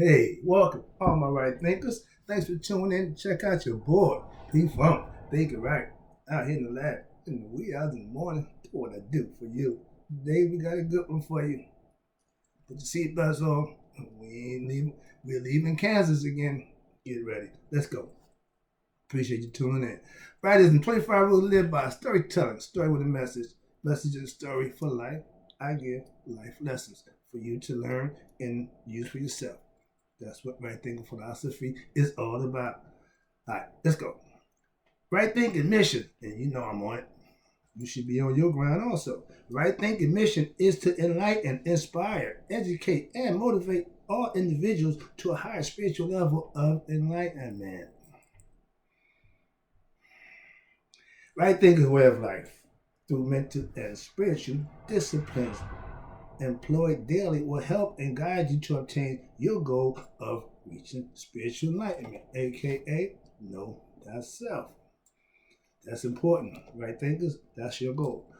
Hey, welcome, all my right thinkers. Thanks for tuning in. Check out your boy, P Funk. Thinking right out here in the lab in the wee hours in the morning. What I do for you. Today we got a good one for you. Put your seatbelts on. We ain't leaving. We're leaving Kansas again. Get ready. Let's go. Appreciate you tuning in. Right is in 25 rules live by storytelling. Story with a message. Message and story for life. I give life lessons for you to learn and use for yourself. That's what right thinking philosophy is all about. All right, let's go. Right thinking mission, and you know I'm on it. You should be on your ground also. Right thinking mission is to enlighten, inspire, educate, and motivate all individuals to a higher spiritual level of enlightenment. Right thinking is a way of life through mental and spiritual disciplines employed daily will help and guide you to obtain your goal of reaching spiritual enlightenment, aka know thyself. That's important, right, thinkers? That's your goal.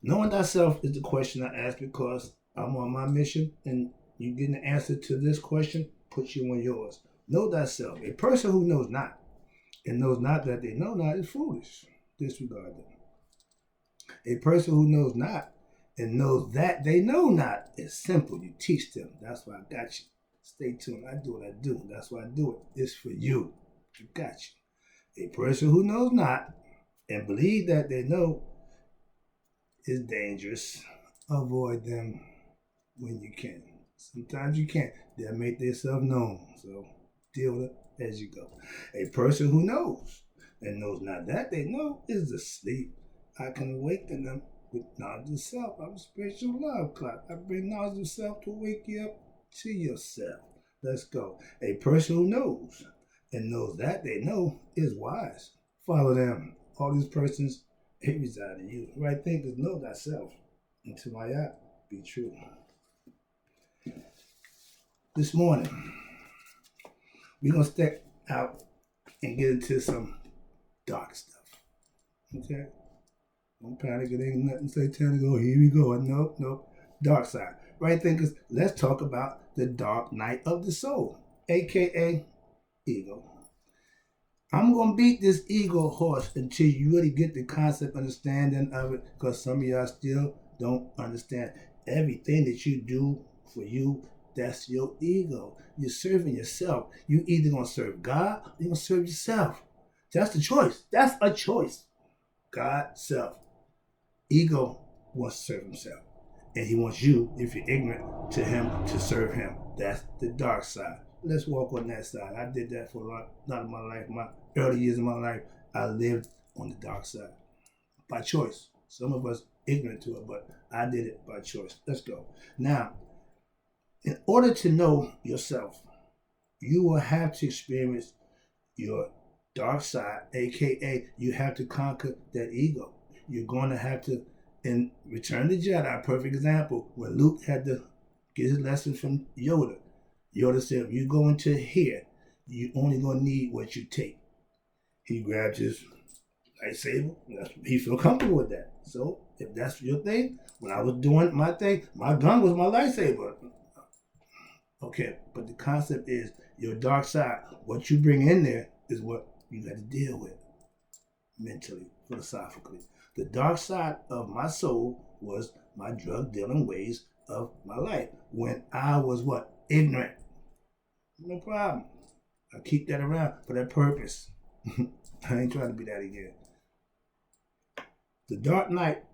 Knowing thyself is the question I ask because I'm on my mission, and you getting the answer to this question puts you on yours. Know thyself. A person who knows not and knows not that they know not is foolish. Disregard them. A person who knows not and knows that they know not is simple. You teach them. That's why I got you. Stay tuned. I do what I do. That's why I do it. It's for you. I got you. A person who knows not and believe that they know is dangerous. Avoid them when you can. Sometimes you can't. They'll make themselves known. So deal with it as you go. A person who knows and knows not that they know is asleep. I can awaken them with knowledge of self. I'm a spiritual love clock. I bring knowledge of self to wake you up to yourself. Let's go. A person who knows and knows that they know is wise. Follow them. All these persons, they reside in you. Right thinkers know thyself. And to my eye, be true. This morning, we're going to step out and get into some dark stuff. Okay? Don't panic. It ain't nothing satanic. Oh, here we go. Nope. Dark side. Right thinkers, let's talk about the dark night of the soul, aka ego. I'm going to beat this ego horse until you really get the concept understanding of it, because some of y'all still don't understand. Everything that you do for you, that's your ego. You're serving yourself. You either going to serve God or you're going to serve yourself. That's the choice. That's a choice. God, self. Ego wants to serve himself. And he wants you, if you're ignorant, to him to serve him. That's the dark side. Let's walk on that side. I did that for a lot of my life. My early years of my life, I lived on the dark side. By choice. Some of us ignorant to it, but I did it by choice. Let's go. Now, in order to know yourself, you will have to experience your dark side, aka you have to conquer that ego. You're going to have to, in Return of the Jedi, perfect example, when Luke had to get his lesson from Yoda. Yoda said, if you go into here, you only going to need what you take. He grabbed his lightsaber. He feel comfortable with that. So if that's your thing, when I was doing my thing, my gun was my lightsaber. Okay, but the concept is your dark side. What you bring in there is what you got to deal with mentally, philosophically. The dark side of my soul was my drug dealing ways of my life when I was what? Ignorant. No problem. I keep that around for that purpose. I ain't trying to be that again. The dark night,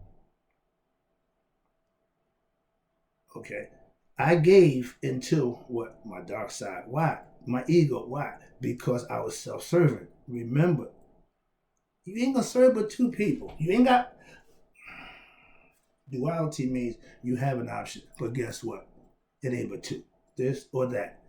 okay, I gave into what? My dark side. Why? My ego. Why? Because I was self-serving. Remember, you ain't gonna serve but two people. You ain't got duality means you have an option, but guess what? It ain't but two. This or that.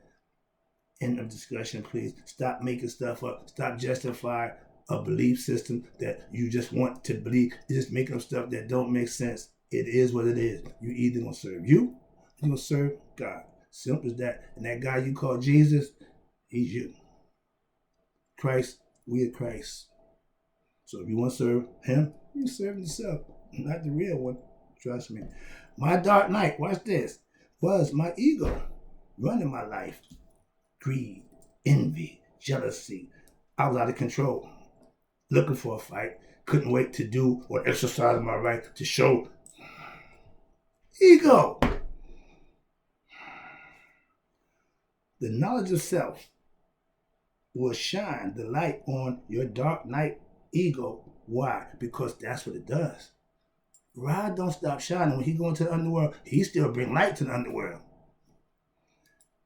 End of discussion, please. Stop making stuff up. Stop justifying a belief system that you just want to believe. You're just making up stuff that don't make sense. It is what it is. You either gonna serve you, or you gonna serve God. Simple as that. And that guy you call Jesus, he's you. Christ, we are Christ. So if you want to serve him, you serve yourself, not the real one. Trust me. My dark night, watch this, was my ego running my life. greed, envy, jealousy. I was out of control, looking for a fight. Couldn't wait to do or exercise my right to show. Ego. The knowledge of self will shine the light on your dark night ego. Why? Because that's what it does. Ra don't stop shining. When he go into the underworld, he still bring light to the underworld.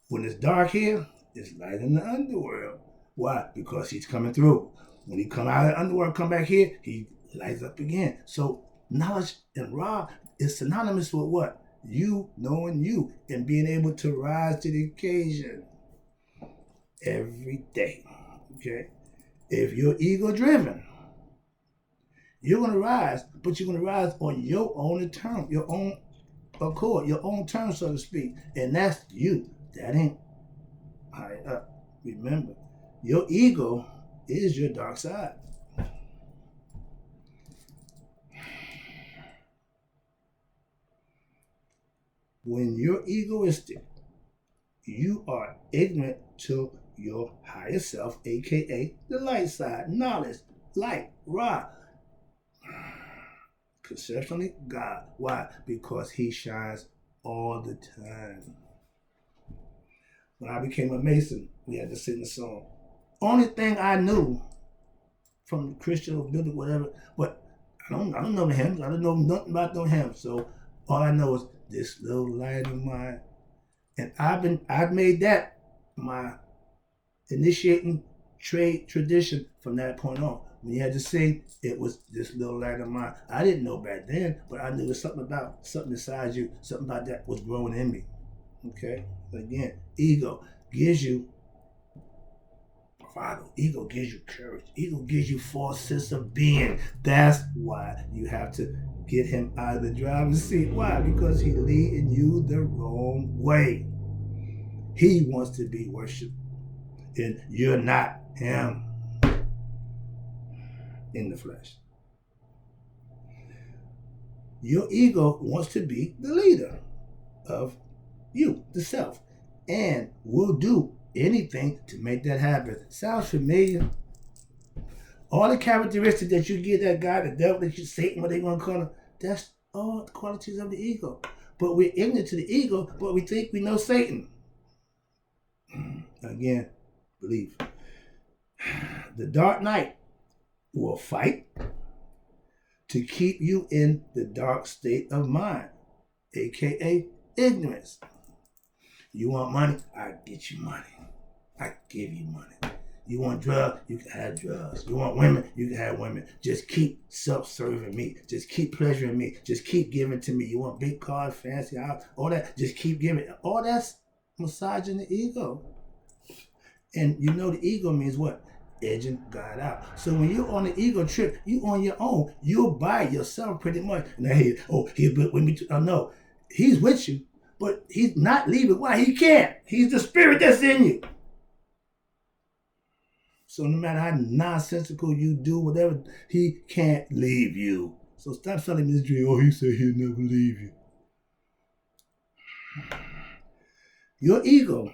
When it's dark here, it's light in the underworld. Why? Because he's coming through. When he come out of the underworld, come back here, he lights up again. So knowledge and Ra is synonymous with what? You knowing you and being able to rise to the occasion every day. Okay? If you're ego driven, you're going to rise, but you're going to rise on your own term, your own accord, your own terms, so to speak. And that's you. That ain't high up. Remember, your ego is your dark side. When you're egoistic, you are ignorant to your higher self, aka the light side, knowledge, light, Ra. Conceptually, God. Why? Because he shines all the time. When I became a Mason, we had to sing the song. Only thing I knew from Christian or biblical, whatever, but I don't know the hymns. I don't know nothing about no hymns. So all I know is this little light of mine. And I've made that my initiating trade tradition from that point on. When you had to sing, it was this little light of mine. I didn't know back then, but I knew there was something inside you, something about that was growing in me. Okay? Again, ego gives you bravado. Ego gives you courage. Ego gives you false sense of being. That's why you have to get him out of the driver's seat. Why? Because he's leading you the wrong way. He wants to be worshipped, and you're not him in the flesh. Your ego wants to be the leader of you, the self, and will do anything to make that happen. Sounds familiar? All the characteristics that you give that guy, the devil, that you Satan, what they want to call him, that's all the qualities of the ego. But we're ignorant to the ego, but we think we know Satan. Again, belief. The dark night will fight to keep you in the dark state of mind, aka ignorance. You want money? I get you money. I give you money. You want drugs? You can have drugs. You want women? You can have women. Just keep self-serving me. Just keep pleasuring me. Just keep giving to me. You want big cars, fancy house, all that? Just keep giving. All that's massaging the ego. And you know the ego means what? Edging God out. So when you're on the ego trip, you on your own. You're by yourself pretty much. Now he's with me too. No, he's with you, but he's not leaving. Why? He can't. He's the spirit that's in you. So no matter how nonsensical you do, whatever, he can't leave you. So stop selling me this dream. Oh, he said he'll never leave you. Your ego,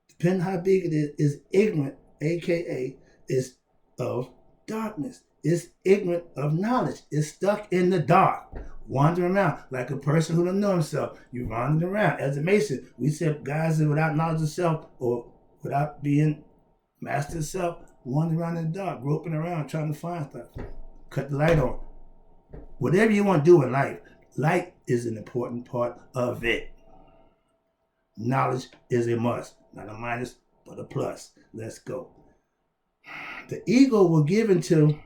depending how big it is ignorant, aka is of darkness. It's ignorant of knowledge. It's stuck in the dark, wandering around like a person who don't know himself. You're wandering around. As a Mason, we said guys that without knowledge of self or without being master of self, wandering around in the dark, groping around, trying to find stuff. Cut the light on. Whatever you want to do in life, light is an important part of it. Knowledge is a must. Not a minus, but a plus. Let's go. The ego will give into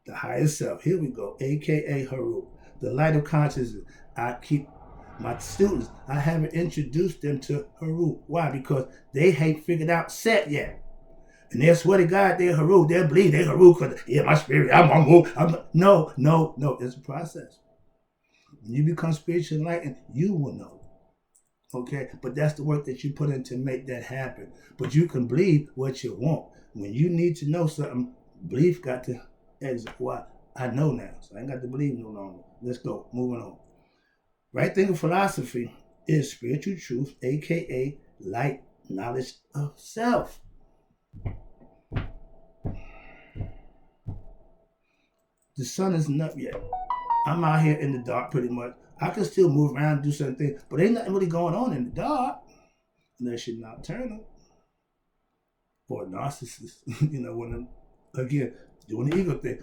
the higher self. Here we go. AKA Haru. The light of consciousness. I keep my students, I haven't introduced them to Haru. Why? Because they ain't figured out set yet. And they'll swear to God they're Haru. They'll believe they're Haru because, yeah, my spirit, No. It's a process. When you become spiritually enlightened, you will know. Okay, but that's the work that you put in to make that happen. But you can believe what you want. When you need to know something, belief got to exit. Why? I know now, so I ain't got to believe no longer. Let's go, moving on. Right thinking philosophy is spiritual truth, aka light knowledge of self. The sun isn't up yet. I'm out here in the dark pretty much. I can still move around and do certain things, but ain't nothing really going on in the dark unless you're nocturnal or a narcissist. When I'm, again, doing the ego thing.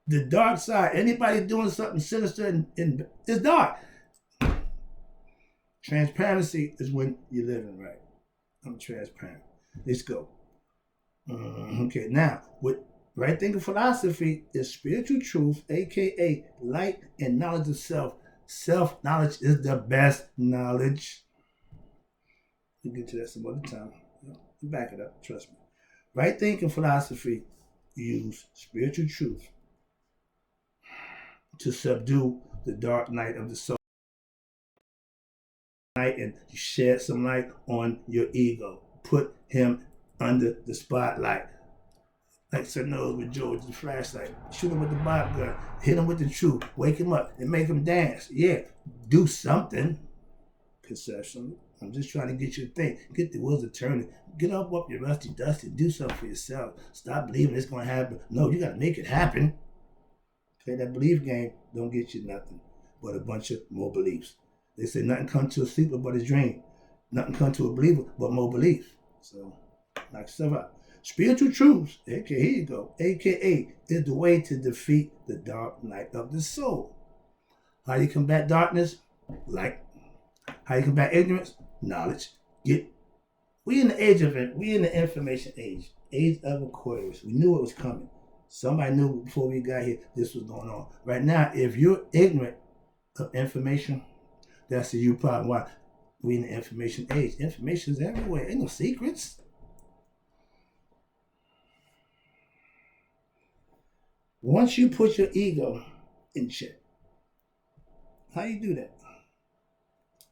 The dark side, anybody doing something sinister and it's dark. Transparency is when you're living right. I'm transparent. Let's go. Okay, now, with right thinking philosophy is spiritual truth, aka light and knowledge of self. Self-knowledge is the best knowledge. We'll get to that some other time. Back it up, trust me. Right thinking philosophy use spiritual truth to subdue the dark night of the soul. And you shed some light on your ego. Put him under the spotlight. Like Sir Nose with George, the flashlight. Shoot him with the bob gun. Hit him with the truth. Wake him up and make him dance. Yeah, do something. Conceptually. I'm just trying to get you to think. Get the wheels turning. Get up your rusty dusty. Do something for yourself. Stop believing it's going to happen. No, you got to make it happen. Okay, that belief game don't get you nothing but a bunch of more beliefs. They say nothing comes to a sleeper but a dream. Nothing comes to a believer but more belief. So, knock yourself out. Spiritual truths, aka, here you go, aka, is the way to defeat the dark night of the soul. How you combat darkness? Light. How you combat ignorance? Knowledge. We in the age of it. We in the information age of Aquarius. We knew it was coming. Somebody knew before we got here this was going on. Right now, if you're ignorant of information, that's a you problem. Why? We in the information age. Information is everywhere. Ain't no secrets. Once you put your ego in check, how you do that?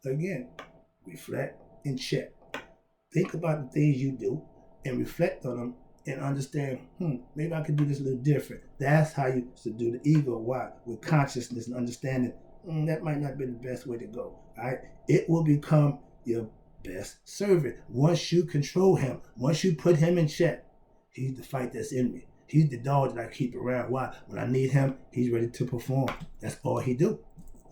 Again, reflect and check. Think about the things you do and reflect on them and understand, maybe I could do this a little different. That's how you subdue the ego. Why? With consciousness and understanding, that might not be the best way to go. All right? It will become your best servant. Once you control him, once you put him in check, he's the fight that's in me. He's the dog that I keep around. Why? When I need him, he's ready to perform. That's all he do.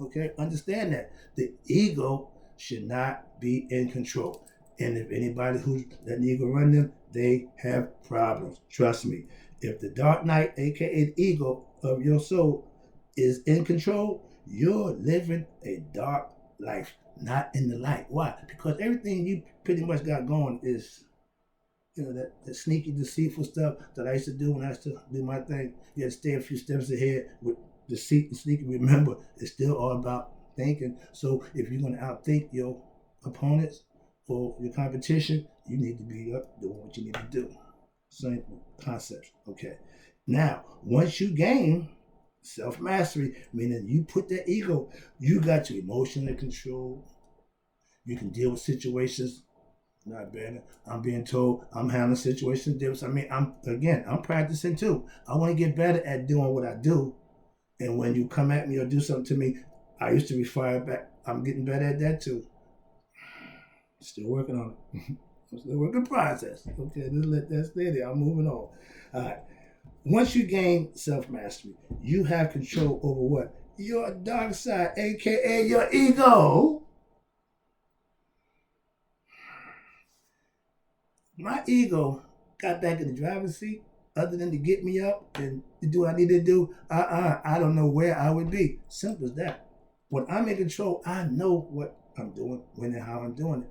Okay? Understand that. The ego should not be in control. And if anybody who's letting the ego run them, they have problems. Trust me. If the dark night, aka the ego of your soul, is in control, you're living a dark life, not in the light. Why? Because everything you pretty much got going is, that sneaky, deceitful stuff that I used to do when I used to do my thing. You had to stay a few steps ahead with deceit and sneaky. Remember, it's still all about thinking. So if you're going to outthink your opponents or your competition, you need to be up doing what you need to do. Same concepts. Okay. Now, once you gain self-mastery, meaning you put that ego, you got your emotional control. You can deal with situations not better. I'm being told I'm handling situations different. I'm practicing too. I want to get better at doing what I do. And when you come at me or do something to me, I used to be fired back. I'm getting better at that too. Still working on it. I'm still working process. Okay, just let that stay there. I'm moving on. All right. Once you gain self-mastery, you have control over what? Your dark side, aka your ego. My ego got back in the driver's seat, other than to get me up and to do what I need to do. I don't know where I would be. Simple as that. When I'm in control, I know what I'm doing, when and how I'm doing it.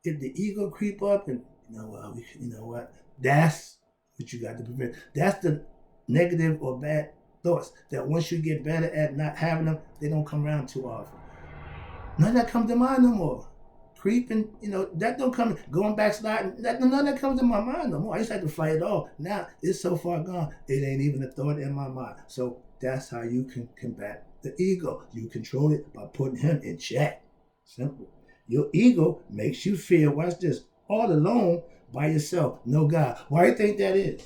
If the ego creep up and, that's what you got to prevent. That's the negative or bad thoughts that once you get better at not having them, they don't come around too often. None of that comes to mind no more. Creeping, that don't come, going backsliding, none of that comes to my mind no more. I used to have to fight it all. Now, it's so far gone, it ain't even a thought in my mind. So that's how you can combat the ego. You control it by putting him in check. Simple. Your ego makes you feel, watch this, all alone by yourself, no God. Why do you think that is?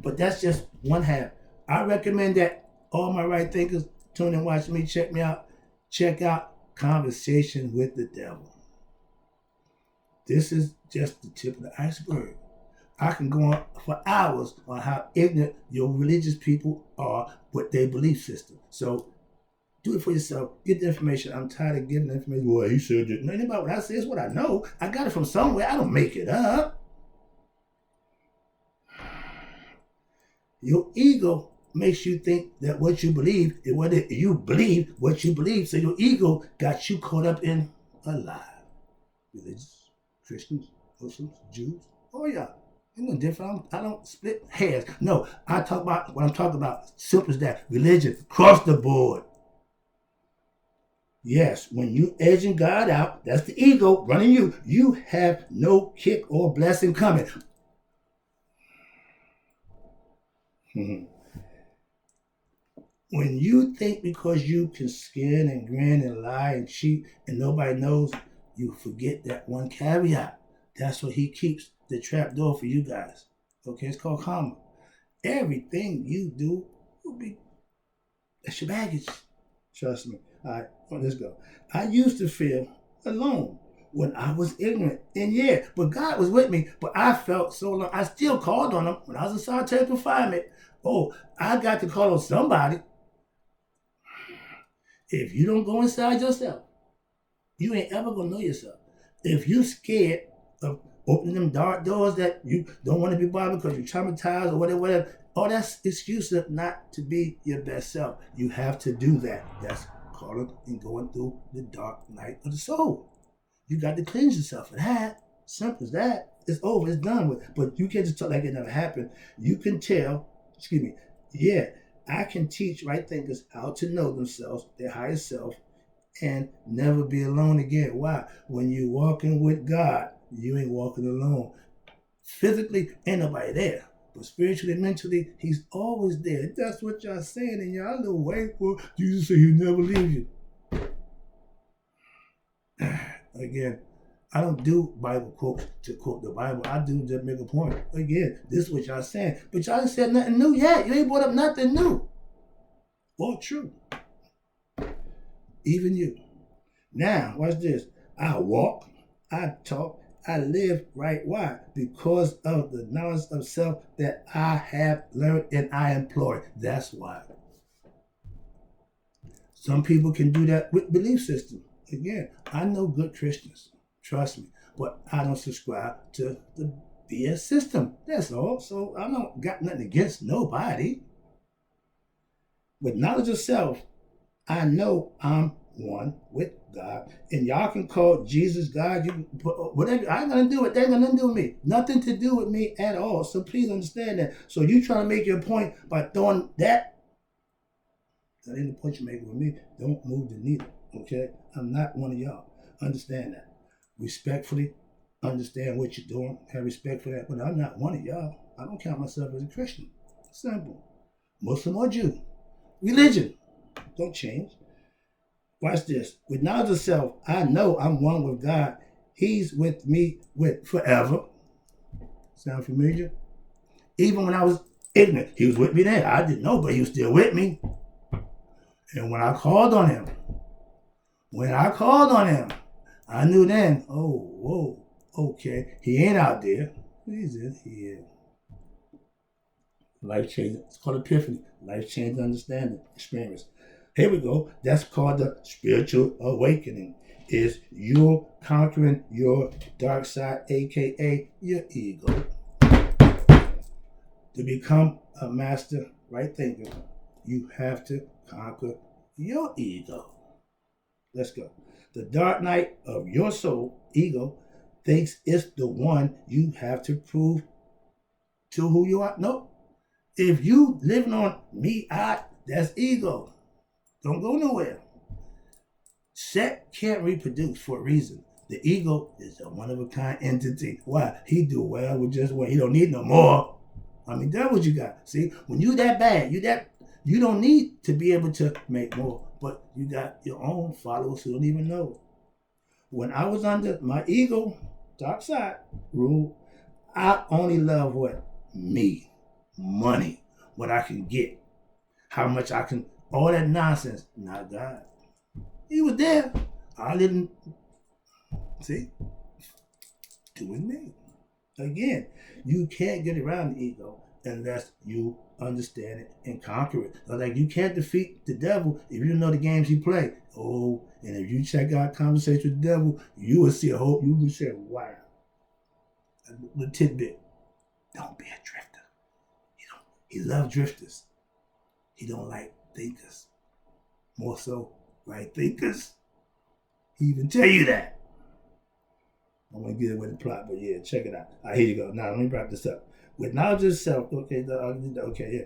But that's just one half. I recommend that all my right thinkers tune and watch me, check out Conversation with the Devil. This is just the tip of the iceberg. I can go on for hours on how ignorant your religious people are with their belief system. So do it for yourself. Get the information. I'm tired of giving the information. Well, he said that. Nothing about what I say is what I know. I got it from somewhere. I don't make it up. Your ego makes you think that what you believe is what you believe what you believe. So your ego got you caught up in a lie. Religious, Christians, Muslims, Jews. Oh yeah. Ain't no different. I don't split hairs. No, I talk about what I'm talking about. Simple as that. Religion, across the board. Yes, when you edging God out, that's the ego running you. You have no kick or blessing coming. When you think because you can skin and grin and lie and cheat and nobody knows, you forget that one caveat. That's what he keeps the trap door for you guys. Okay, it's called karma. Everything you do will be, that's your baggage. Trust me. All right, well, let's go. I used to feel alone when I was ignorant. And yeah, but God was with me, but I felt so alone. I still called on him when I was in solitary confinement. Oh, I got to call on somebody. If you don't go inside yourself, you ain't ever gonna know yourself. If you scared of opening them dark doors that you don't want to be bothered because you're traumatized or whatever, all that's excuse not to be your best self. You have to do that. That's calling and going through the dark night of the soul. You got to cleanse yourself of that. Simple as that. It's over. It's done with. But you can't just talk like it never happened. You can tell, yeah, I can teach right thinkers how to know themselves, their higher self, and never be alone again. Why? When you're walking with God, you ain't walking alone. Physically, ain't nobody there. But spiritually, mentally, he's always there. That's what y'all saying in y'all little way. Well, Jesus said he'll never leave you. Again, I don't do Bible quotes to quote the Bible. I do to make a point. Again, this is what y'all saying. But y'all ain't said nothing new yet. You ain't brought up nothing new. All true. Even you. Now, watch this. I walk, I talk, I live right. Why? Because of the knowledge of self that I have learned and I employ. That's why. Some people can do that with belief system. Again, I know good Christians. Trust me. But I don't subscribe to the BS system. That's all. So I don't got nothing against nobody. With knowledge of self, I know I'm one with God. And y'all can call Jesus God. You can put whatever. I ain't gonna do it. They ain't gonna do with me. Nothing to do with me at all. So please understand that. So you trying to make your point by throwing that. That ain't the point you're making with me. Don't move the needle. Okay? I'm not one of y'all. Understand that. Respectfully, understand what you're doing. Have respect for that. But I'm not one of y'all. I don't count myself as a Christian. Simple. Muslim or Jew. Religion. Don't change. Watch this. With knowledge of self, I know I'm one with God. He's with me with forever. Sound familiar? Even when I was ignorant, he was with me then. I didn't know, but he was still with me. And when I called on him, I knew then, oh, whoa, okay. He ain't out there. He's in here. Life changing. It's called epiphany. Life changing understanding, experience. Here we go. That's called the spiritual awakening. Is you're conquering your dark side, aka your ego. To become a master right thinker, you have to conquer your ego. Let's go. The dark night of your soul, ego, thinks it's the one you have to prove to who you are. No. If you living on me, that's ego. Don't go nowhere. Set can't reproduce for a reason. The ego is a one-of-a-kind entity. Why? He do well with just what he don't need no more. I mean, that's what you got. See, when you that bad, you don't need to be able to make more. But you got your own followers who don't even know. When I was under my ego, dark side rule, I only love what? Me. Money. What I can get. How much I can. All that nonsense. Not God. He was there. I didn't. See? doing me. Again, you can't get around the ego unless you understand it and conquer it. Like you can't defeat the devil if you know the games he play. Oh, and if you check out Conversation with the Devil, you will see a whole. You will say, "Wow." The tidbit: don't be a drifter. He loves drifters. He don't like thinkers. More so, right thinkers. He even tell you that. I'm gonna get it with the plot, but yeah, check it out. All right, here you go. Now let me wrap this up. With knowledge of self, okay, yeah.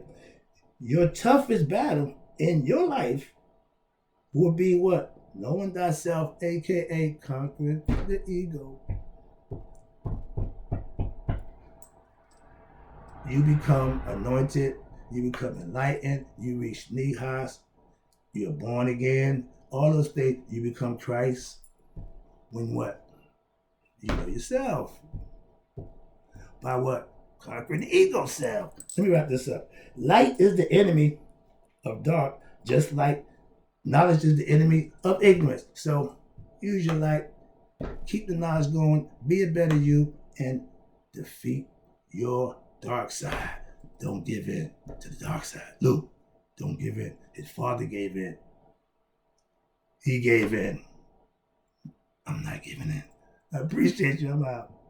Your toughest battle in your life will be what? Knowing thyself, aka conquering the ego. You become anointed, you become enlightened, you reach knee highs, you're born again, all those things, you become Christ. When what? You know yourself. By what? Conquering the ego self. Let me wrap this up. Light is the enemy of dark, just like knowledge is the enemy of ignorance. So use your light, keep the knowledge going, be a better you, and defeat your dark side. Don't give in to the dark side. Luke, don't give in. His father gave in. He gave in. I'm not giving in. I appreciate you. I'm out.